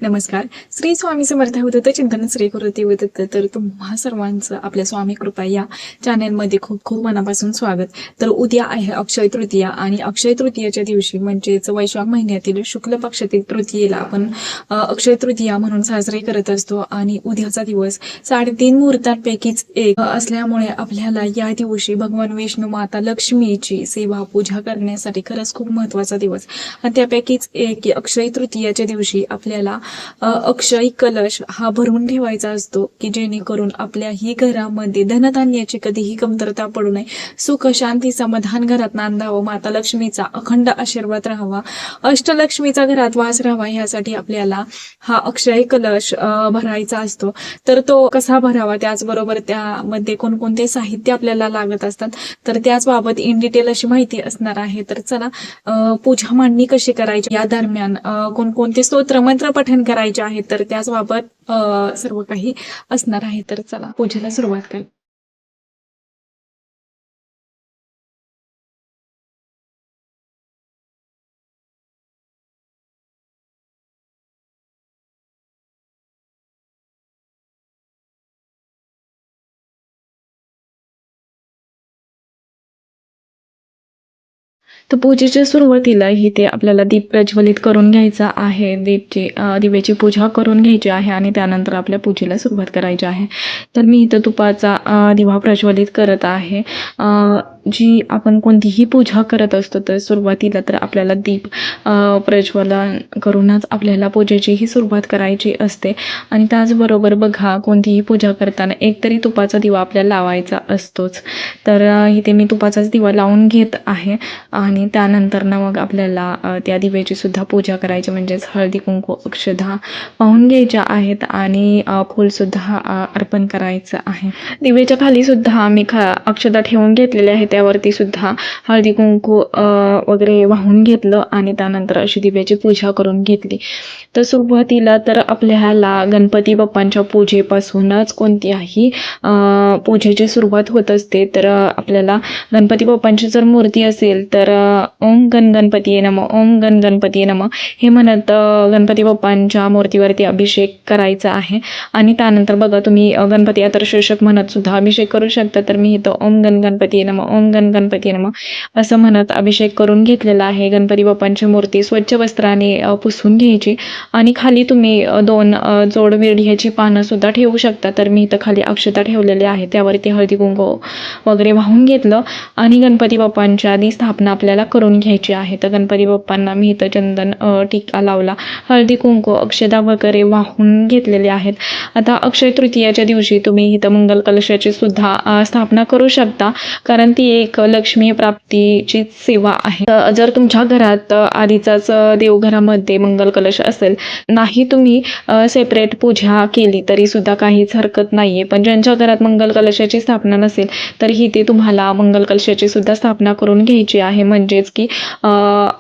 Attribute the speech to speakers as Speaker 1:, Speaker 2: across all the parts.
Speaker 1: नमस्कार. श्री स्वामी समर्थ अवधूत चिंतन श्री गुरुदेव दत्त. तर तुम्हा सर्वांचं आपल्या स्वामी कृपा या चॅनेलमध्ये खूप खूप मनापासून स्वागत. तर उद्या आहे अक्षय तृतीया आणि अक्षय तृतीयाच्या दिवशी म्हणजेच वैशाख महिन्यातील शुक्ल पक्षातील तृतीयेला आपण अक्षय तृतीया म्हणून साजरे करत असतो. आणि उद्याचा दिवस 3.5 मुहूर्तांपैकीच एक असल्यामुळे आपल्याला या दिवशी भगवान विष्णू माता लक्ष्मीची सेवा पूजा करण्यासाठी खरंच खूप महत्त्वाचा दिवस. आणि त्यापैकीच एक अक्षय तृतीयाच्या दिवशी आपल्याला अक्षय कलश हा भरून ठेवायचा असतो की जेणेकरून आपल्याही घरामध्ये धनधान्याची कधीही कमतरता पडू नये, सुख शांती समाधान घरात नांदावं, माता लक्ष्मीचा अखंड आशीर्वाद राहावा, अष्टलक्ष्मीचा घरात वास राहावा, यासाठी आपल्याला हा अक्षय कलश भरायचा असतो. तर तो कसा भरावा, त्याचबरोबर त्यामध्ये कोणकोणते साहित्य आपल्याला लागत असतात, तर त्याचबाबत इन डिटेल अशी माहिती असणार आहे. तर चला, पूजा मांडणी कशी करायची, या दरम्यान कोणकोणते स्तोत्र मंत्र पठण करायचे आहे, तर त्याचबाबत सर्व काही असणार आहे. तर चला पूजेला सुरुवात करू. तर पूजेच्या सुरुवातीला इथे आपल्याला दीप प्रज्वलित करून घ्यायचा आहे. दिव्याची पूजा करून घ्यायची आहे आणि त्यानंतर आपल्या पूजेला सुरुवात करायची आहे. तर मी इथं तुपाचा दिवा प्रज्वलित करत आहे. जी आपण कोणतीही पूजा करत असतो तर सुरुवातीला तर आपल्याला दीप प्रज्वलन करूनच आपल्याला पूजेची ही सुरुवात करायची असते. आणि त्याचबरोबर बघा, कोणतीही पूजा करताना एकतरी तुपाचा दिवा आपल्याला लावायचा असतोच. तर इथे मी तुपाचाच दिवा लावून घेत आहे. आणि त्यानंतर ना मग आपल्याला त्या दिव्याची सुद्धा पूजा करायची, म्हणजेच हळदी कुंकू अक्षदा वाहून घ्यायच्या आहेत आणि फूलसुद्धा अर्पण करायचं आहे. दिव्याच्या खाली सुद्धा मी अक्षदा ठेवून घेतलेले आहे, त्यावरती सुद्धा हळदी कुंकू वगैरे वाहून घेतलं आणि त्यानंतर अशी दिव्याची पूजा करून घेतली. तर सुरुवातीला तर आपल्याला गणपती बाप्पांच्या पूजेपासूनच कोणत्याही पूजेची सुरुवात होत असते. तर आपल्याला गणपती बाप्पांची जर मूर्ती असेल तर ओम गणपतीये नमः, ओम गणपतीये नमः हे म्हणत गणपती बाप्पांच्या मूर्तीवरती अभिषेक करायचा आहे. आणि त्यानंतर बघा, तुम्ही गणपती आदर्शक म्हणत सुद्धा अभिषेक करू शकता. तर मी इथं ओम गणपतीये नमः, ओम गणपतीये नमः असं म्हणत अभिषेक करून घेतलेला आहे. गणपती बाप्पांची मूर्ती स्वच्छ वस्त्राने पुसून घ्यायची आणि खाली तुम्ही 2 जोड विड्याची पानं सुद्धा ठेवू शकता. तर मी इथं खाली अक्षता ठेवलेले आहे, त्यावरती हळदी कुंकू वगैरे वाहून घेतलं आणि गणपती बाप्पांच्या आधी स्थापना आपल्याला करून घ्यायची आहे. तर गणपती बाप्पांना मी इथं चंदन टिक्का लावला, हळदी कुंकू अक्षदा वगैरे वाहून घेतलेले आहेत. आता अक्षय तृतीयाच्या दिवशी तुम्ही इथं मंगल कलशाची सुद्धा स्थापना करू शकता, कारण ती एक लक्ष्मी प्राप्तीची सेवा आहे. जर तुमच्या घरात आधीचाच देवघरामध्ये मंगल कलश असेल, नाही तुम्ही सेपरेट पूजा केली तरी सुद्धा काहीच हरकत नाहीये. पण ज्यांच्या घरात मंगल कलशाची स्थापना नसेल तर इथे तुम्हाला मंगल कलशाची सुद्धा स्थापना करून घ्यायची आहे. म्हणजेच की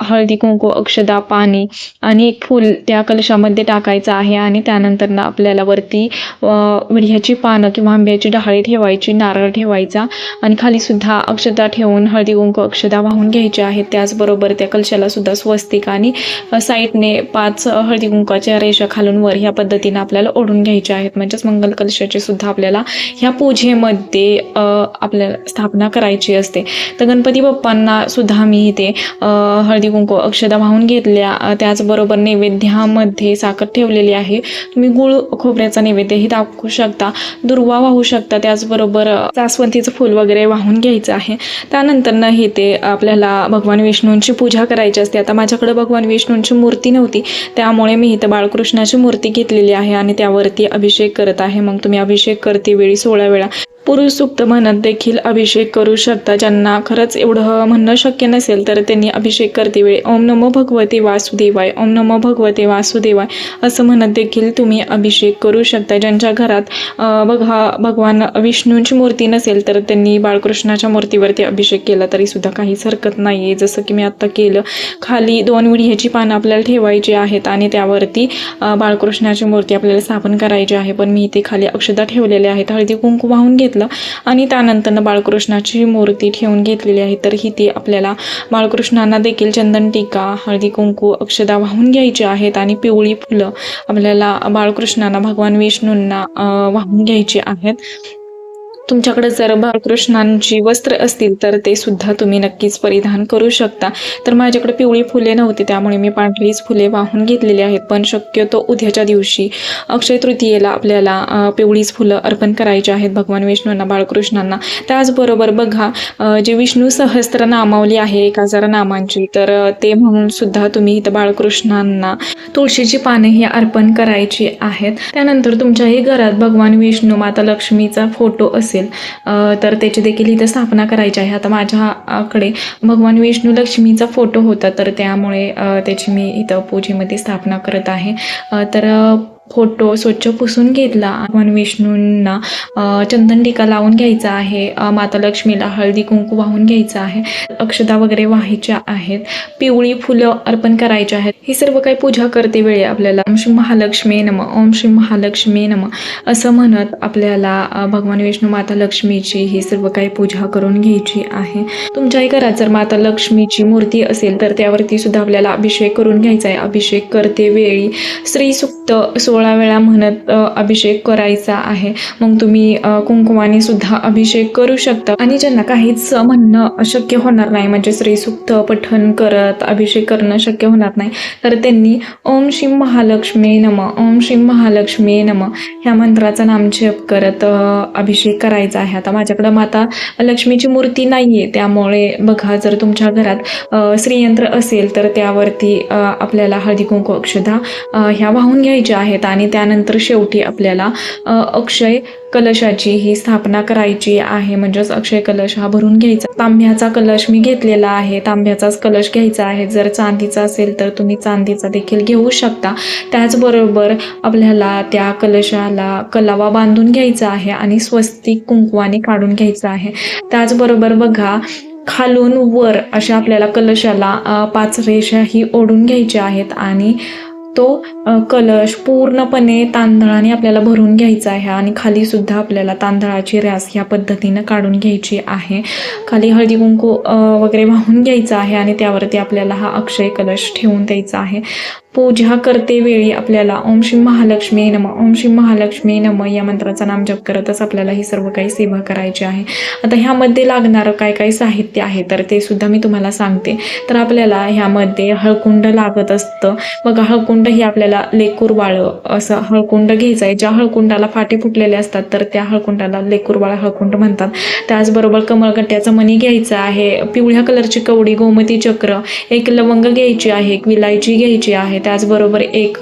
Speaker 1: हळदी कुंकू अक्षदा पाणी आणि एक फूल त्या कलशामध्ये टाकायचं आहे. आणि त्यानंतर ना आपल्याला वरती विड्याची पानं किंवा आंब्याची डहाळी ठेवायची, नारळ ठेवायचा आणि खाली सुद्धा अक्षदा ठेवून हळदी कुंकू अक्षदा वाहून घ्यायचे आहेत. त्याचबरोबर त्या कलशाला सुद्धा स्वस्तिक आणि साईडने 5 हळदी कुंकाच्या रेषा खालून वर ह्या पद्धतीने आपल्याला ओढून घ्यायच्या आहेत. म्हणजेच मंगल कलशाची सुद्धा आपल्याला ह्या पूजेमध्ये आपल्याला स्थापना करायची असते. तर गणपती बाप्पांना सुद्धा मी इथे हळदी कुंकू अक्षदा वाहून घेतल्या. त्याचबरोबर नैवेद्यामध्ये साखर ठेवलेली आहे. तुम्ही गुळ खोबऱ्याचा नैवेद्यही दाखवू शकता, दुर्वा वाहू शकता, त्याचबरोबर जास्वंदीचं फूल वगैरे वाहून घ्यायचं आहे. त्यानंतर ना इथे आपल्याला भगवान विष्णूंची पूजा करायची असते. आता माझ्याकडे भगवान विष्णूंची मूर्ती नव्हती, त्यामुळे मी इथं बाळकृष्णाची मूर्ती घेतलेली आहे आणि त्यावरती अभिषेक करत आहे. मग तुम्ही अभिषेक करते वेळी 16 वेळा पुरुष सूक्त म्हणत देखील अभिषेक करू शकता. ज्यांना खरंच एवढं म्हणणं शक्य नसेल तर त्यांनी अभिषेक करते वेळी ओम नमो भगवते वासुदेवाय, ओम नमो भगवते वासुदेवाय असं म्हणत देखील तुम्ही अभिषेक करू शकता. ज्यांच्या घरात बघा भगवान विष्णूंची मूर्ती नसेल तर त्यांनी बाळकृष्णाच्या मूर्तीवरती अभिषेक केला तरी सुद्धा काहीच हरकत नाही आहे. जसं की मी आत्ता केलं, खाली 2 विड्याची पानं आपल्याला ठेवायची आहेत आणि त्यावरती बाळकृष्णाची मूर्ती आपल्याला स्थापन करायची आहे. पण मी इथे खाली अक्षदा ठेवलेल्या आहेत, हळदी कुंकू वाहून घेत घेतलं आणि त्यानंतर बाळकृष्णाची मूर्ती ठेवून घेतलेली आहे. तर ही ती आपल्याला बाळकृष्णांना देखील चंदन टीका, हळदी कुंकू, अक्षदा वाहून घ्यायची आहेत आणि पिवळी फुलं आपल्याला बाळकृष्णांना, भगवान विष्णूंना वाहून घ्यायची आहेत. तुमच्याकडे जर बाळकृष्णांची वस्त्र असतील तर ते सुद्धा तुम्ही नक्कीच परिधान करू शकता. तर माझ्याकडे पिवळी फुले नव्हती, त्यामुळे मी पांढरीच फुले वाहून घेतलेली आहेत. पण शक्यतो उद्याच्या दिवशी अक्षय तृतीयेला आपल्याला पिवळीच फुलं अर्पण करायची आहेत भगवान विष्णूंना, बाळकृष्णांना. त्याचबरोबर बघा, जे विष्णू सहस्त्र नामावली आहे 1000 नामांची, तर ते म्हणून सुद्धा तुम्ही इथं बाळकृष्णांना तुळशीची पाने ही अर्पण करायची आहेत. त्यानंतर तुमच्याही घरात भगवान विष्णू, माता लक्ष्मीचा फोटो असेल तर त्याची देखील इथं स्थापना करायची आहे. आता माझ्याकडे भगवान विष्णू लक्ष्मीचा फोटो होता, तर त्यामुळे त्याची मी इथं पूजेमध्ये स्थापना करत आहे. तर फोटो स्वच्छ पुसून घेतला. भगवान विष्णूंना चंदन टीका लावून घ्यायचा आहे. माता लक्ष्मीला हळदी कुंकू वाहून घ्यायचं आहे. अक्षदा वगैरे वाहायच्या आहेत. पिवळी फुलं अर्पण करायची आहेत. ही सर्व काही पूजा करते वेळी आपल्याला ओम श्री महालक्ष्मी नमः, ओम श्री महालक्ष्मी नमः असं म्हणत आपल्याला भगवान विष्णू, माता लक्ष्मीची ही सर्व काही पूजा करून घ्यायची आहे. तुमच्याही घरात जर माता लक्ष्मीची मूर्ती असेल तर त्यावरती सुद्धा आपल्याला अभिषेक करून घ्यायचा आहे. अभिषेक करते वेळी श्री सुक्त 16 वेळा म्हणत अभिषेक करायचा आहे. मग तुम्ही कुंकुमाने सुद्धा अभिषेक करू शकता. आणि ज्यांना काहीच म्हणणं अशक्य होणार नाही, म्हणजे श्रीसूक्त पठण करत अभिषेक करणं शक्य होणार नाही, तर त्यांनी ओम श्री महालक्ष्मी नमः, ओम श्री महालक्ष्मी नमः ह्या मंत्राचा नामजप करत अभिषेक करायचा आहे. आता माझ्याकडे माता लक्ष्मीची मूर्ती नाहीये, त्यामुळे बघा, जर तुमच्या घरात श्रीयंत्र असेल तर त्यावरती आपल्याला हळदी कुंकू, अक्षदा ह्या वाहून घ्यायच्या आहेत. आणि त्यानंतर शेवटी आपल्याला अक्षय कलशाची ही स्थापना करायची आहे. म्हणजेच अक्षय कलश हा भरून घ्यायचा. तांब्याचा कलश मी घेतलेला आहे. तांब्याचाच कलश घ्यायचा आहे. जर चांदीचा असेल तर तुम्ही चांदीचा देखील घेऊ शकता. त्याचबरोबर आपल्याला त्या कलशाला कलावा बांधून घ्यायचा आहे आणि स्वस्तिक कुंकवाने काढून घ्यायचा आहे. त्याचबरोबर बघा, खालून वर अशा आपल्याला कलशाला 5 रेषा ही ओढून घ्यायच्या आहेत आणि तो कलश पूर्णपणे तांदळाने आपल्याला भरून घ्यायचा आहे. आणि खाली सुद्धा आपल्याला तांदळाची रॅस ह्या पद्धतीनं काढून घ्यायची आहे. खाली हळदी कुंकू वगैरे वाहून घ्यायचं आहे आणि त्यावरती आपल्याला हा अक्षय कलश ठेवून द्यायचा आहे. पूजा करते वेळी आपल्याला ओम श्री महालक्ष्मी नमः, ओम श्री महालक्ष्मी नमः या मंत्राचा नामजप करतच आपल्याला ही सर्व काही सेवा करायची आहे. आता ह्यामध्ये लागणारं काय काय साहित्य आहे तर ते सुद्धा मी तुम्हाला सांगते. तर आपल्याला ह्यामध्ये हळकुंड लागत असतं. बघा, हळकुंड ही आपल्याला लेकूरबाळ असं हळकुंड घ्यायचं आहे. ज्या हळकुंडाला फाटे फुटलेले असतात तर त्या हळकुंडाला लेकूरबाळ हळकुंड म्हणतात. त्याचबरोबर कमळगट्ट्याचं मणी घ्यायचं आहे. पिवळ्या कलरची कवडी, गोमती चक्र, एक लवंग घ्यायची आहे, एक विलायची घ्यायची आहे. त्याचबरोबर एक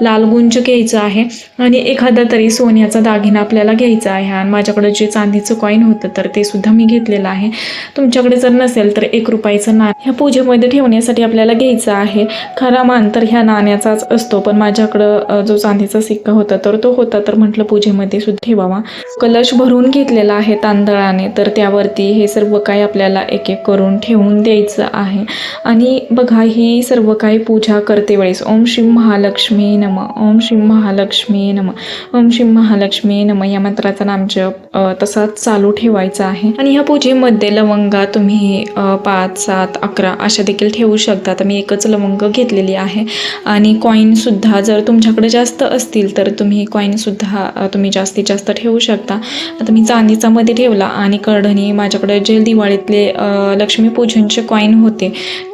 Speaker 1: लाल गुंज घ्यायचं आहे आणि एखादा तरी सोन्याचा दागिना आपल्याला घ्यायचा आहे. आणि माझ्याकडे जे चांदीचं कॉईन होतं तर ते सुद्धा मी घेतलेलं आहे. तुमच्याकडे जर नसेल तर 1 रुपयाचं नाणं ह्या पूजेमध्ये ठेवण्यासाठी आपल्याला घ्यायचं आहे. खरा मान तर ह्या नाण्याचाच असतो, पण माझ्याकडं जो चांदीचा सिक्का होता तर तो होता, तर म्हटलं पूजेमध्ये सुद्धा ठेवावा. कलश भरून घेतलेला आहे तांदळाने, तर त्यावरती हे सर्व काही आपल्याला एक एक करून ठेवून द्यायचं आहे. आणि बघा, ही सर्व काही पूजा करते वेळेस ओम श्री महालक्ष्मी नमः, ओम श्री महालक्ष्मी नमः, ओम श्री महालक्ष्मी नमः या मंत्राचा नामजप तसाच चालू ठेवायचा आहे. आणि ह्या पूजेमध्ये लवंगा तुम्ही 5, 7, 11 अशा देखील ठेवू शकता. तर मी एकच लवंग घेतलेली आहे. आणि कॉईन सुद्धा जर तुमच्याकडे जास्त असतील तर तुम्ही कॉईन सुद्धा तुम्ही जास्तीत जास्त ठेवू शकता. आता मी चांदीचा मध्ये ठेवला आणि कढणी, माझ्याकडे जे दिवाळीतले लक्ष्मीपूजनचे कॉईन होते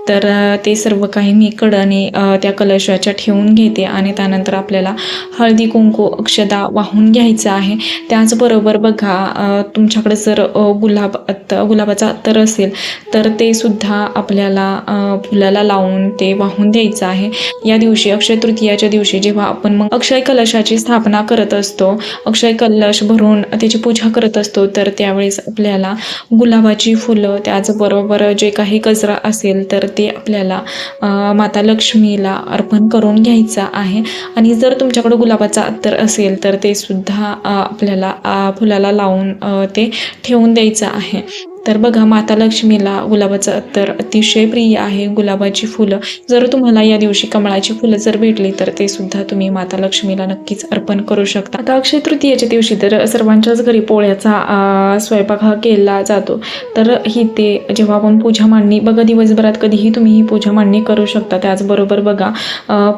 Speaker 1: तर ते सर्व काही मी कढणी त्या कलशाच्या ठेवून घेते. आणि त्यानंतर आपल्याला हळदी कुंकू, अक्षदा वाहून घ्यायचं आहे. त्याचबरोबर बघा, तुमच्याकडे जर गुलाबाचा अत्तर असेल तर ते सुद्धा आपल्याला फुलाला लावून ते वाहून द्यायचं आहे. या दिवशी अक्षय तृतीयाच्या दिवशी जेव्हा आपण मग अक्षय कलशाची स्थापना करत असतो, अक्षय कलश भरून त्याची पूजा करत असतो, तर त्यावेळेस आपल्याला गुलाबाची फुलं, त्याचबरोबर जे काही गजरा असेल तर ते आपल्याला माता लक्ष्मीला अर्पण करून घ्यायचं आहे. आणि जर तुमच्याकडे गुलाबाचा अत्तर असेल तर ते सुद्धा आपल्याला फुलाला लावून ते ठेवून द्यायचं आहे. तर बघा, माता लक्ष्मीला गुलाबाचं अत्तर अतिशय प्रिय आहे. गुलाबाची फुलं जर तुम्हाला या दिवशी कमळाची फुलं जर भेटली तर ते सुद्धा तुम्ही माता लक्ष्मीला नक्कीच अर्पण करू शकता. आता अक्षय तृतीयेच्या दिवशी तर सर्वांच्याच घरी पोळ्याचा स्वयंपाक हा केला जातो. तर ही ते जेव्हा आपण पूजा मांडणी बघा, दिवसभरात कधीही तुम्ही ही पूजा मांडणी करू शकता. त्याचबरोबर बघा,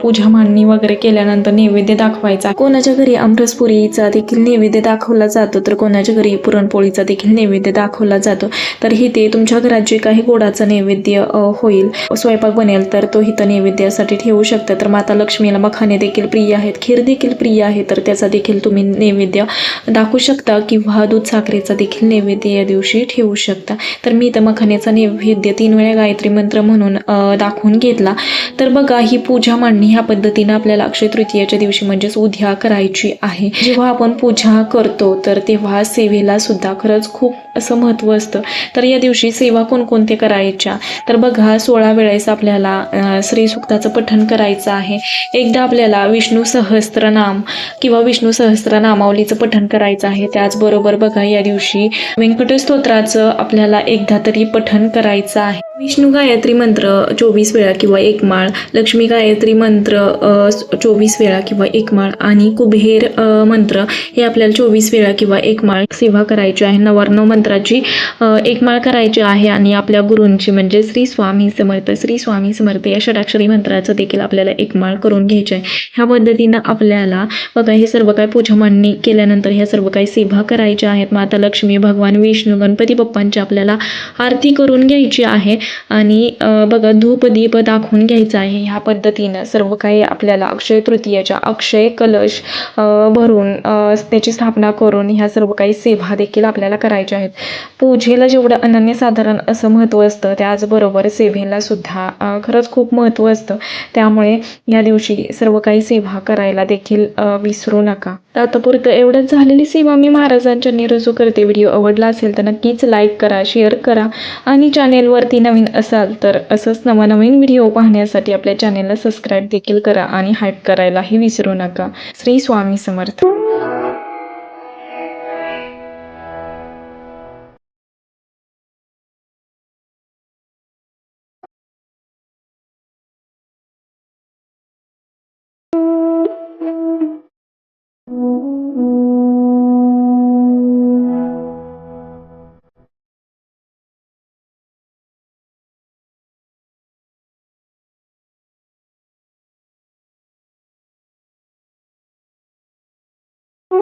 Speaker 1: पूजा मांडणी वगैरे केल्यानंतर नैवेद्य दाखवायचा. कोणाच्या घरी आमरसपुरीचा देखील नैवेद्य दाखवला जातो, तर कोणाच्या घरी पुरणपोळीचा देखील नैवेद्य दाखवला जातो. तर ते तुमच्या घरात जे काही गोडाचा नैवेद्य होईल, स्वयंपाक बनेल, तर तो इथं नैवेद्यासाठी ठेवू शकता. तर माता लक्ष्मीला मखाने देखील प्रिय आहेत, खीर देखील प्रिय आहे, तर त्याचा देखील तुम्ही नैवेद्य दाखवू शकता किंवा दूध साखरेचा देखील नैवेद्य या दिवशी ठेवू शकता. तर मी इथं मखानेचा नैवेद्य 3 वेळा गायत्री मंत्र म्हणून दाखवून घेतला. तर बघा, ही पूजा मांडणी ह्या पद्धतीनं आपल्याला अक्षय तृतीयेच्या दिवशी म्हणजेच उद्या करायची आहे. जेव्हा आपण पूजा करतो तर तेव्हा सेवेला सुद्धा खरंच खूप असं महत्त्व असतं. तर या दिवशी सेवा कोणकोणत्या करायच्या, तर बघा, 16 वेळेस आपल्याला श्रीसूक्ताचं पठण करायचं आहे. एकदा आपल्याला विष्णू सहस्त्रनाम किंवा विष्णू सहस्त्रनामावलीचं पठण करायचं आहे. त्याचबरोबर बघा, या दिवशी व्यंकटस्तोत्राचं आपल्याला एकदा तरी पठण करायचं आहे. विष्णू गायत्री मंत्र 24 वेळा किंवा 1 माळ, लक्ष्मी गायत्री मंत्र 24 वेळा किंवा 1 माळ आणि कुबेर मंत्र हे आपल्याला 24 वेळा किंवा 1 माळ सेवा करायची आहे. 99 मंत्राची 1 माळ करायची आहे आणि आपल्या गुरूंची म्हणजे श्री स्वामी समर्थ या षडाक्षरी मंत्राचं देखील आपल्याला 1 माळ करून घ्यायची आहे. ह्या पद्धतीनं आपल्याला बघा, हे सर्व काही पूजा मांडणी केल्यानंतर ह्या सर्व काही सेवा करायच्या आहेत. माता लक्ष्मी, भगवान विष्णू, गणपती बाप्पांची आपल्याला आरती करून घ्यायची आहे आणि बघा, धूप दीप दाखवून घ्यायचा आहे. ह्या पद्धतीनं सर्व काही आपल्याला अक्षय तृतीयेच्या अक्षय कलश भरून त्याची स्थापना करून ह्या सर्व काही सेवा देखील आपल्याला करायच्या आहेत. पूजेला जेवढं अनन्यसाधारण असं महत्त्व असतं, त्याचबरोबर सेवेला सुद्धा खरंच खूप महत्त्व असतं. त्यामुळे या दिवशी सर्व काही सेवा करायला देखील विसरू नका. तर आतापुरतं एवढंच. झालेली सेवा मी महाराजांच्या निरजू करते. व्हिडिओ आवडला असेल तर नक्कीच लाईक करा, शेअर करा आणि चॅनेलवरती नवीन असाल तर असंच नवनवीन व्हिडिओ पाहण्यासाठी आपल्या चॅनेलला सबस्क्राईब देखील करा आणि हाईप करायलाही विसरू नका. श्री स्वामी समर्थ.